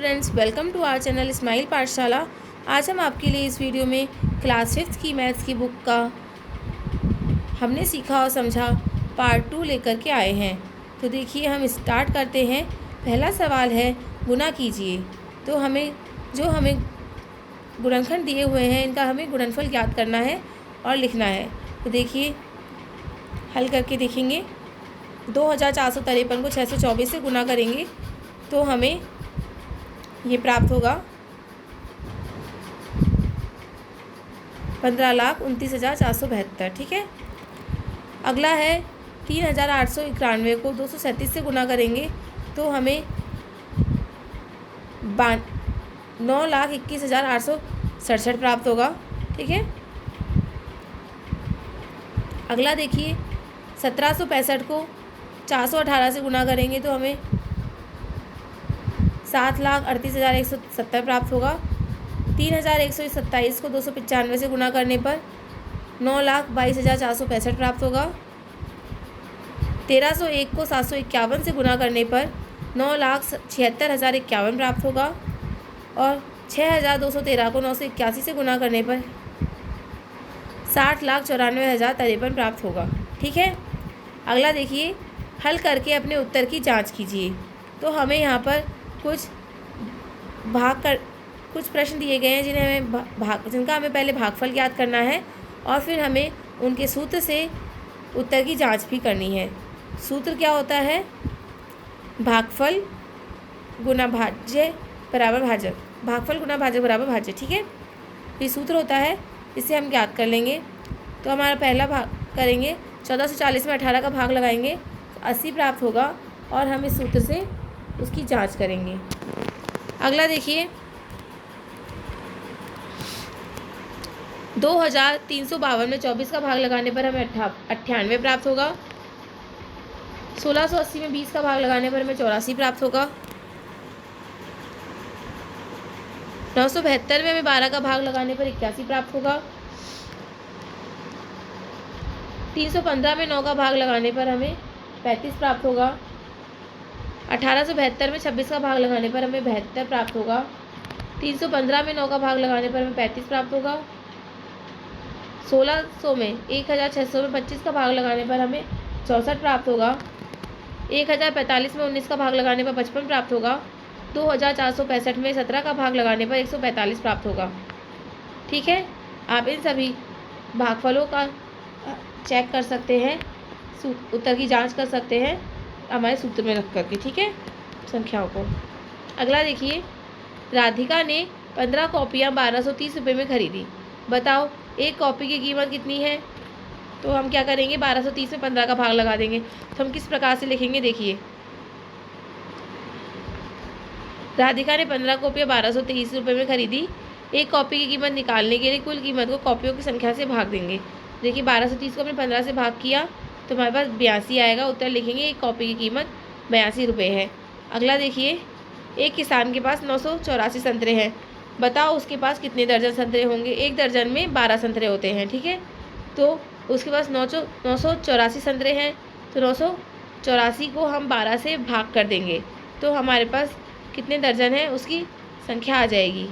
Students, welcome to our channel smile Pathshala. आज हम आपके लिए इस वीडियो में क्लास 5th की मैथ्स की बुक का हमने सीखा और समझा पार्ट 2 लेकर के आए हैं। तो देखिए, हम स्टार्ट करते हैं। पहला सवाल है गुणा कीजिए। तो हमें गुणनखंड दिए हुए हैं, इनका हमें गुणनफल ज्ञात करना है और लिखना है। तो देखिए, हल करके देखेंगे। 2453 को 624 से गुना करेंगे तो हमें ये प्राप्त होगा 15,29,472। ठीक है। अगला है 3,891 को 237 से गुना करेंगे तो हमें 9,21,867 प्राप्त होगा। ठीक है। अगला देखिए, 1765 को 418 से गुना करेंगे तो हमें 7,38,170 प्राप्त होगा। 3,127 को 295 से गुना करने पर 9,22,465 प्राप्त होगा। 1,301 को 751 से गुना करने पर 9,76,051 प्राप्त होगा। और 6,213 को 981 से गुना करने पर 60,94,053 प्राप्त होगा। ठीक है। अगला देखिए, हल करके अपने उत्तर की जांच कीजिए। तो हमें यहाँ पर कुछ प्रश्न दिए गए हैं जिनका हमें पहले भागफल ज्ञात करना है और फिर हमें उनके सूत्र से उत्तर की जांच भी करनी है। सूत्र क्या होता है? भागफल गुना भाज्य बराबर भाजक, भागफल गुना भाजक बराबर भाज्य। ठीक है। ये सूत्र होता है, इसे हम ज्ञात कर लेंगे। तो हमारा पहला भाग करेंगे, 1440 में 18 का भाग लगाएंगे तो 80 प्राप्त होगा और हम इस सूत्र से उसकी जांच करेंगे। अगला देखिए, 2,352 में 24 का भाग लगाने पर हमें 98 प्राप्त होगा। 1680 में 20 का भाग लगाने पर हमें 84 प्राप्त होगा। 972 में हमें 12 का भाग लगाने पर 81 प्राप्त होगा। 315 में 9 का भाग लगाने पर हमें 35 प्राप्त होगा। 1872 में 26 का भाग लगाने पर हमें 72 प्राप्त होगा। 315 में 9 का भाग लगाने पर हमें 35 प्राप्त होगा। 1600 में 1600 में 25 का भाग लगाने पर हमें 64 प्राप्त होगा। 1045 में 19 का भाग लगाने पर 55 प्राप्त होगा। 2465 में 17 का भाग लगाने पर 145 प्राप्त होगा। ठीक है। आप इन सभी भागफलों का चेक कर सकते हैं, उत्तर की जांच कर सकते हैं हमारे सूत्र में रख करके। ठीक है, संख्याओं को। अगला देखिए, राधिका ने 15 कॉपियाँ 1230 रुपये में खरीदी। बताओ एक कॉपी की कीमत कितनी है? तो हम क्या करेंगे, 1230 में 15 का भाग लगा देंगे। तो हम किस प्रकार से लिखेंगे, देखिए, राधिका ने 15 कॉपियाँ 1230 रुपये में खरीदी। एक कॉपी की कीमत निकालने के लिए कुल कीमत को कॉपियों की संख्या से भाग देंगे। देखिए, 1230 को हमने 15 से भाग किया तो हमारे पास 82 आएगा। उत्तर लिखेंगे, एक कॉपी की कीमत 82 रुपये है। अगला देखिए, एक किसान के पास 984 संतरे हैं। बताओ उसके पास कितने दर्जन संतरे होंगे? एक दर्जन में 12 संतरे होते हैं। ठीक है। तो उसके पास 984 संतरे हैं तो 984 को हम 12 से भाग कर देंगे तो हमारे पास कितने दर्जन है उसकी संख्या आ जाएगी।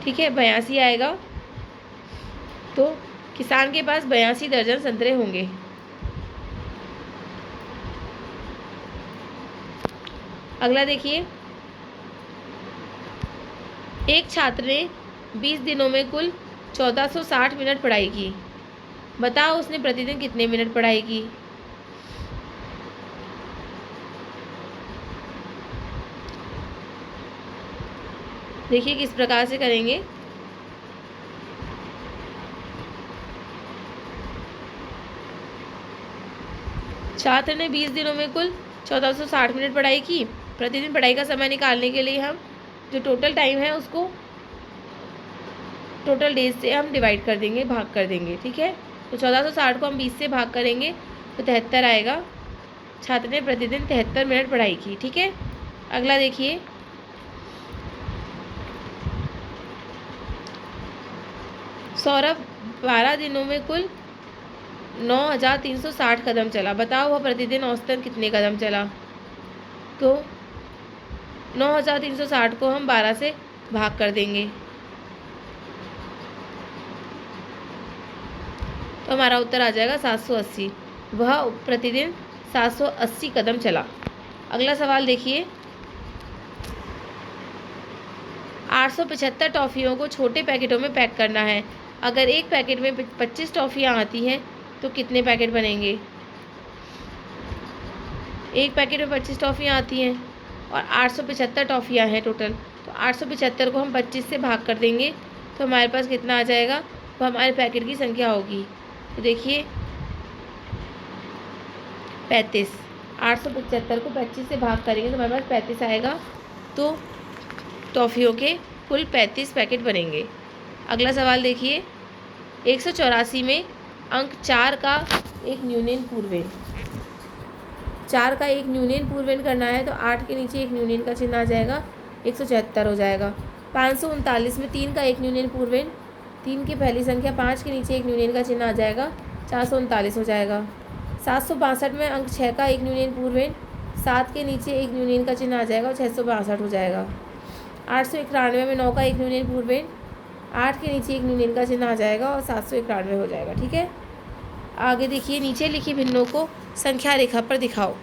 ठीक है, 82 आएगा। तो किसान के पास 82 दर्जन संतरे होंगे। अगला देखिए, एक छात्र ने 20 दिनों में कुल 1460 मिनट पढ़ाई की। बताओ उसने प्रतिदिन कितने मिनट पढ़ाई की? देखिए किस प्रकार से करेंगे। छात्र ने 20 दिनों में कुल 1460 मिनट पढ़ाई की। प्रतिदिन पढ़ाई का समय निकालने के लिए हम जो टोटल टाइम है उसको टोटल डेज से हम डिवाइड कर देंगे, भाग कर देंगे। ठीक है। तो 1460 को हम 20 से भाग करेंगे तो 73 आएगा। छात्र ने प्रतिदिन 73 मिनट पढ़ाई की। ठीक है। अगला देखिए, सौरभ 12 दिनों में कुल 9,360 कदम चला। बताओ वह प्रतिदिन औसतन कितने कदम चला? तो 9,360 को हम 12 से भाग कर देंगे तो हमारा उत्तर आ जाएगा 780। वह प्रतिदिन 780 कदम चला। अगला सवाल देखिए, 875 टॉफ़ियों को छोटे पैकेटों में पैक करना है। अगर एक पैकेट में 25 टॉफ़ियाँ आती हैं तो कितने पैकेट बनेंगे? एक पैकेट में 25 टॉफ़ियाँ आती हैं और 875 टॉफ़ियाँ हैं टोटल, तो 875 को हम 25 से भाग कर देंगे तो हमारे पास कितना आ जाएगा? वो हमारे पैकेट की संख्या होगी। तो देखिए 35, 875 को 25 से भाग करेंगे तो हमारे पास 35 आएगा, तो टॉफ़ियों के कुल 35 पैकेट बनेंगे। अगला सवाल देखिए, 184 में अंक 4 का एक न्यूनन पूर्वेन, 4 का एक न्यूनन पूर्वेन करना है तो 8 के नीचे एक न्यूनन का चिन्ह आ जाएगा, 174 हो जाएगा। 539 में 3 का एक न्यूनन पूर्वेन, 3 की पहली संख्या 5 के नीचे एक न्यूनन का चिन्ह आ जाएगा, 439 हो जाएगा। 762 में अंक 6 का एक न्यूनन पूर्वेन, 7 के नीचे एक न्यूनन का चिन्ह आ जाएगा और 662 हो जाएगा। 891 में 9 का एक न्यूनन पूर्वेन, 8 के नीचे एक न्यूनन का चिन्ह आ जाएगा और 791 हो जाएगा। ठीक है, आगे देखिए, नीचे लिखी भिन्नों को संख्या रेखा पर दिखाओ।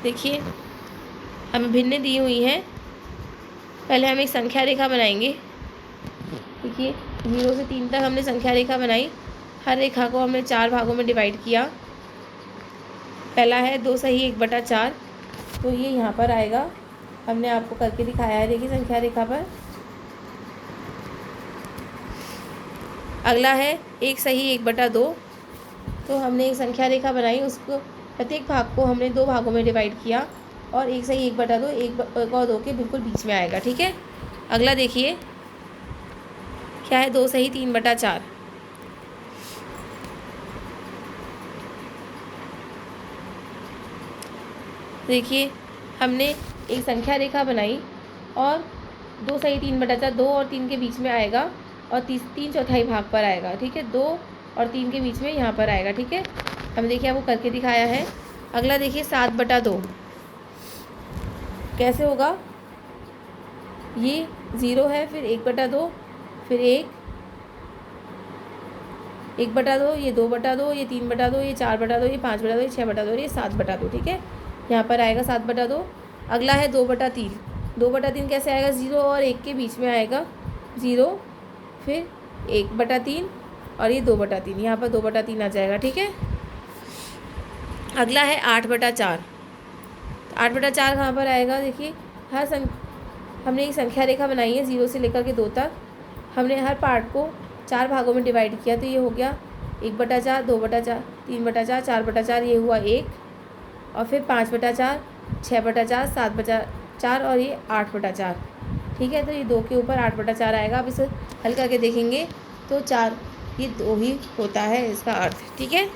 देखिए हमें भिन्न दी हुई हैं। पहले हम एक संख्या रेखा बनाएंगे। देखिए 0 से 3 तक हमने संख्या रेखा बनाई। हर रेखा को हमने 4 भागों में डिवाइड किया। पहला है 2 सही 1/4, तो ये यहाँ पर आएगा। हमने आपको करके दिखाया है, देखिए संख्या रेखा पर। अगला है 1 सही 1/2, तो हमने एक संख्या रेखा बनाई, उसको प्रत्येक भाग को हमने 2 भागों में डिवाइड किया और 1 सही 1/2 1 और 2 के बिल्कुल बीच में आएगा। ठीक है, अगला देखिए क्या है, 2 सही 3/4। देखिए हमने एक संख्या रेखा बनाई और 2 सही 3/4 2 और 3 के बीच में आएगा और 3 चौथाई भाग पर आएगा। ठीक है, 2 और 3 के बीच में यहाँ पर आएगा। ठीक है, हम देखिए आपको करके दिखाया है। अगला देखिए 7/2 कैसे होगा, ये 0 है, फिर 1/2, फिर 1/2, ये 2/2, ये 3/2, ये 4/2, ये 5/2, ये 6/2 और ये 7/2। ठीक है, यहाँ पर आएगा 7/2। अगला है 2/3। 2/3 कैसे आएगा, 0 और 1 के बीच में आएगा, 0 फिर 1/3 और ये 2/3, यहाँ पर 2/3 आ जाएगा। ठीक है, अगला है 8/4। 8/4 कहाँ पर आएगा, देखिए हमने एक संख्या रेखा बनाई है 0 से लेकर के 2 तक। हमने हर पार्ट को 4 भागों में डिवाइड किया, तो ये हो गया 1/4, 2/4, 3/4, 4/4, ये हुआ 1 और फिर 5/4, 6/4, 7/4 और ये 8/4। ठीक है, तो ये 2 के ऊपर 8/4 आएगा। अब इसे हल करके देखेंगे तो 4, ये 2 ही होता है इसका अर्थ। ठीक है,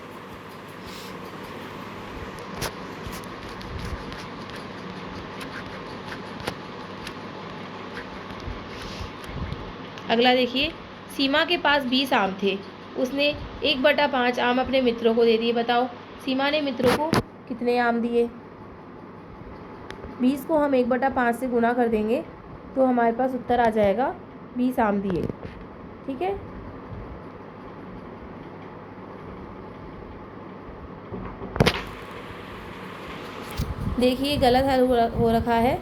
अगला देखिए, सीमा के पास 20 आम थे, उसने 1/5 आम अपने मित्रों को दे दिए। बताओ सीमा ने मित्रों को कितने आम दिए? 20 को हम 1/5 से गुणा कर देंगे तो हमारे पास उत्तर आ जाएगा 20 आम दिए। ठीक है, देखिए गलत हल हो रखा है।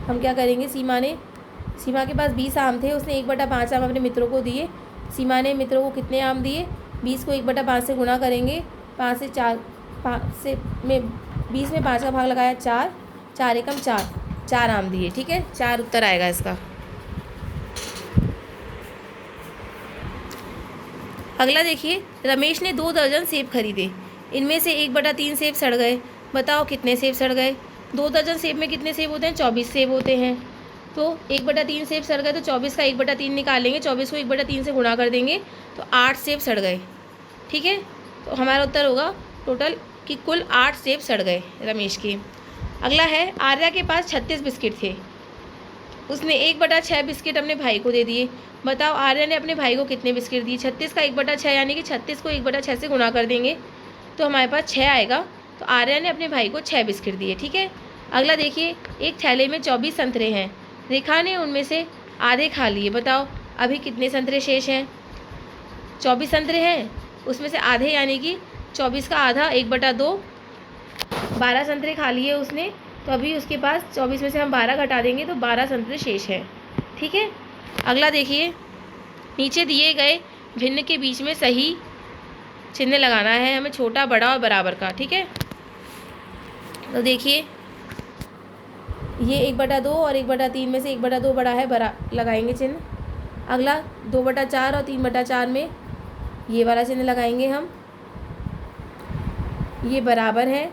हम क्या करेंगे, सीमा के पास 20 आम थे, उसने 1/5 आम अपने मित्रों को दिए। सीमा ने मित्रों को कितने आम दिए? 20 को 1/5 से गुणा करेंगे, 5 से 4, 20 में 5 का भाग लगाया 4, 4 एकम 4, 4 आम दिए। ठीक है, 4 उत्तर आएगा इसका। अगला देखिए, रमेश ने 2 दर्जन सेब खरीदे, इनमें से 1/3 सेब सड़ गए। बताओ कितने सेब सड़ गए? 2 दर्जन सेब में कितने सेब होते हैं? 24 सेब होते हैं। तो 1/3 सेब सड़ गए तो 24 का 1/3 निकालेंगे, 24 को 1/3 से गुणा कर देंगे तो 8 सेब सड़ गए। ठीक है, तो हमारा उत्तर होगा टोटल कि कुल 8 सेब सड़ गए रमेश के। अगला है, आर्या के पास 36 बिस्किट थे, उसने 1/6 बिस्किट अपने भाई को दे दिए। बताओ आर्यन ने अपने भाई को कितने बिस्किट दिए। 36 का 1/6 यानी कि 36 को 1/6 से गुणा कर देंगे तो हमारे पास 6 आएगा। तो आर्यन ने अपने भाई को 6 बिस्किट दिए। ठीक है, अगला देखिए, एक थैले में 24 संतरे हैं। रेखा ने उनमें से आधे खा लिए। बताओ अभी कितने संतरे शेष हैं। 24 संतरे हैं, उसमें से आधे यानी कि 24 का आधा 1/2, 12 संतरे खा लिए उसने। तो अभी उसके पास 24 में से हम 12 घटा देंगे तो 12 संतरे शेष हैं। ठीक है, अगला देखिए, नीचे दिए गए भिन्न के बीच में सही चिन्ह लगाना है हमें, छोटा, बड़ा और बराबर का। ठीक है, तो देखिए ये 1/2 और 1/3 में से 1/2 बड़ा है, बड़ा लगाएंगे चिन्ह। अगला 2/4 और 3/4 में ये वाला चिन्ह लगाएंगे हम, ये बराबर है।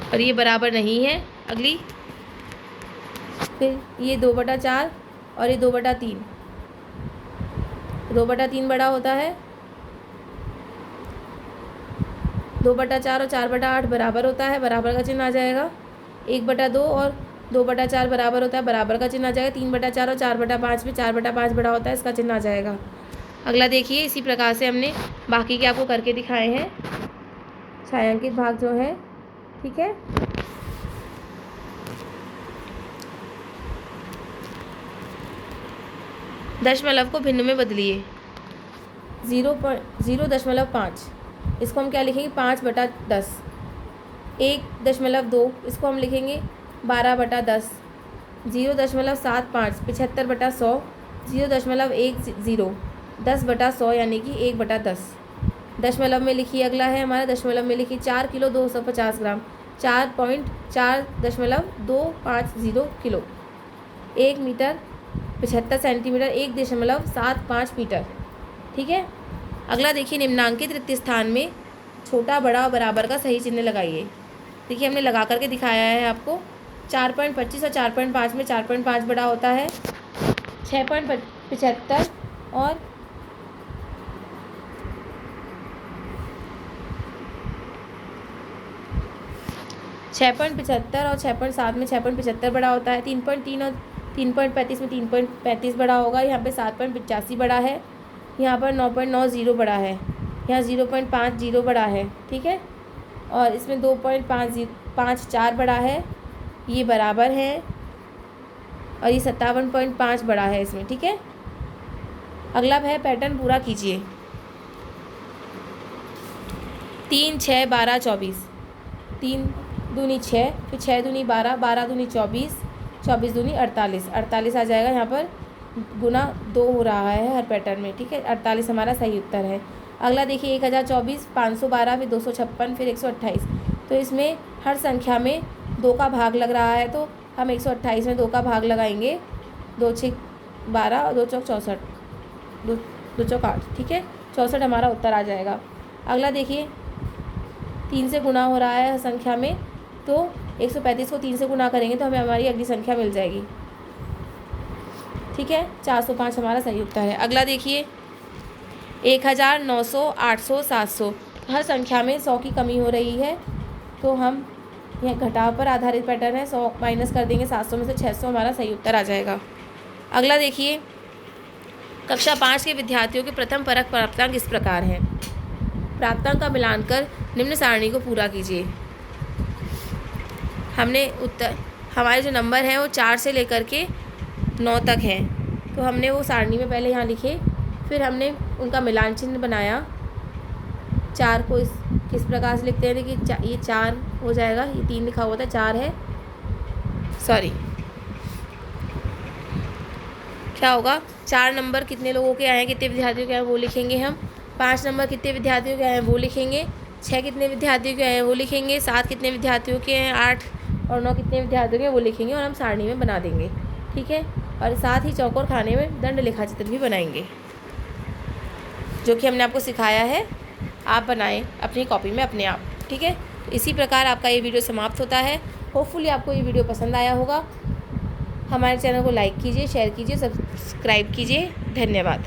और ये बराबर नहीं है। अगली फिर ये 2/4 और ये 2/3, 2/3 बड़ा होता है, 2/4 और 4/8 बराबर होता है, बराबर का चिन्ह आ जाएगा। 1/2 और 2/4 बराबर होता है, बराबर का चिन्ह आ जाएगा। 3/4 और 4/5 में 4/5 बड़ा होता है, इसका चिन्ह आ जाएगा। अगला देखिए, इसी प्रकार से हमने बाकी के आपको करके दिखाए हैं छायांकित भाग जो है। ठीक है, दशमलव को भिन्न में बदलिए। 0.5, इसको हम क्या लिखेंगे 5/10। 1.2, इसको हम लिखेंगे 12/10। 0.75, 75/100। 0.10, 10/100 यानी कि 1/10। दशमलव में लिखिए, अगला है हमारा दशमलव में लिखिए 4 kilo 250 gram. 4.4.250 kilo. 1 metre 75 centimetre, 1.75 metre. ठीक है, अगला देखिए, निम्नांकित रिक्त स्थान में छोटा, बड़ा और बराबर का सही चिन्ह लगाइए। देखिए हमने लगा करके दिखाया है आपको। 4.25 और 4.5 में 4.5 बड़ा होता है, 6.75 और 6.75 और 6.7 में 6.75 बड़ा होता है। 3.3 और 3.35 में 3.35 बड़ा होगा। यहाँ पे 7.85 बड़ा है, यहाँ पर 9.90 बड़ा है, यहाँ 0.50 बड़ा है। ठीक है, और इसमें 2.54 बड़ा है, ये बराबर है। और ये 57.5 बड़ा है इसमें। ठीक है, अगला है पैटर्न पूरा कीजिए। 3, 6, 12, 24। 3 दूनी 6, फिर 6 दूनी 12, 12 दूनी 24, 24 दूनी 48, 48 आ जाएगा। यहाँ पर गुना 2 हो रहा है हर पैटर्न में। ठीक है, 48 हमारा सही उत्तर है। अगला देखिए 1024, 512, फिर 256, फिर 128। तो इसमें हर संख्या में 2 का भाग लग रहा है, तो हम 128 में 2 का भाग लगाएंगे। 2 6 12 और 2 चौक 64, 2 चौक 8। ठीक है, 64 हमारा उत्तर आ जाएगा। अगला देखिए 3 से गुना हो रहा है हर संख्या में, तो 135 को 3 से गुना करेंगे तो हमें हमारी अगली संख्या मिल जाएगी। ठीक है, 405 हमारा सही उत्तर है। अगला देखिए 1000, 900, 800, 700। हर संख्या में 100 की कमी हो रही है, तो हम यह घटाव पर आधारित पैटर्न है, 100 माइनस कर देंगे 700 में से 600, हमारा सही उत्तर आ जाएगा। अगला देखिए कक्षा 5 के विद्यार्थियों के प्रथम परक प्राप्तांक इस प्रकार हैं। प्राप्तांक का मिलान कर निम्न सारणी को पूरा कीजिए। हमने उत्तर, हमारे जो नंबर हैं वो 4 से लेकर के 9 तक हैं, तो हमने वो सारणी में पहले यहाँ लिखे, फिर हमने उनका मिलान चिन्ह बनाया। 4 को किस प्रकार से लिखते हैं, देखिए ये 4 हो जाएगा, ये 3 लिखा हुआ था, 4 है, सॉरी क्या होगा, 4 नंबर कितने लोगों के आए हैं, कितने विद्यार्थियों के आए हैं वो लिखेंगे हम। 5 नंबर कितने विद्यार्थियों के आए हैं वो लिखेंगे। 6 कितने विद्यार्थियों के आए हैं वो लिखेंगे। 7 कितने विद्यार्थियों के हैं, 8 और 9 कितने विद्यार्थियों के हैं वो लिखेंगे, और हम सारणी में बना देंगे। ठीक है, और साथ ही चौकोर खाने में दंड लेखा चित्र भी बनाएंगे, जो कि हमने आपको सिखाया है। आप बनाएं अपनी कॉपी में अपने आप। ठीक है, इसी प्रकार आपका ये वीडियो समाप्त होता है। होपफुली आपको ये वीडियो पसंद आया होगा। हमारे चैनल को लाइक कीजिए, शेयर कीजिए, सब्सक्राइब कीजिए। धन्यवाद।